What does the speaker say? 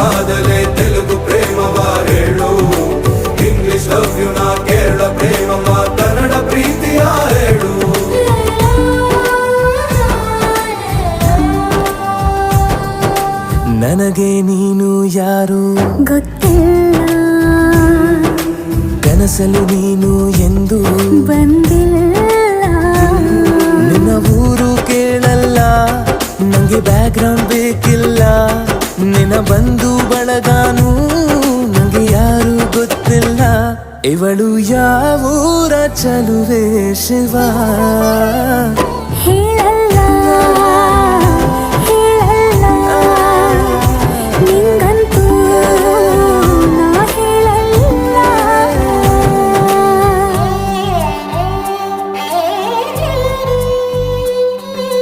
ಕಾದಲೆ ತೆಲುಗು ಪ್ರೇಮವ ಹೇಳು, English love you ನಾ ಕೇರಳ ಪ್ರೇಮವ ಕನ್ನಡ ಪ್ರೀತಿಯ ಹೇಳು. ನನಗೆ ನೀನು ಯಾರು ಗೊತ್ತಿಲ್ಲ, ಕನಸಲು ನೀನು ಎಂದು ಬಂದಿಲ್ಲ. ನಿನ್ನ ಊರು ಕೇಳಲ್ಲ, ನಂಗೆ ಬ್ಯಾಕ್ಗ್ರೌಂಡ್ ಬೇಕಿಲ್ಲ. ನಿನ್ನ ಬಂಧು ಬಳಗಾನು ನಂಗೆ ಯಾರು ಗೊತ್ತಿಲ್ಲ. ಇವಳು ಯಾವೂರ ಚಲುವೆ ಶಿವ ಹೇಳ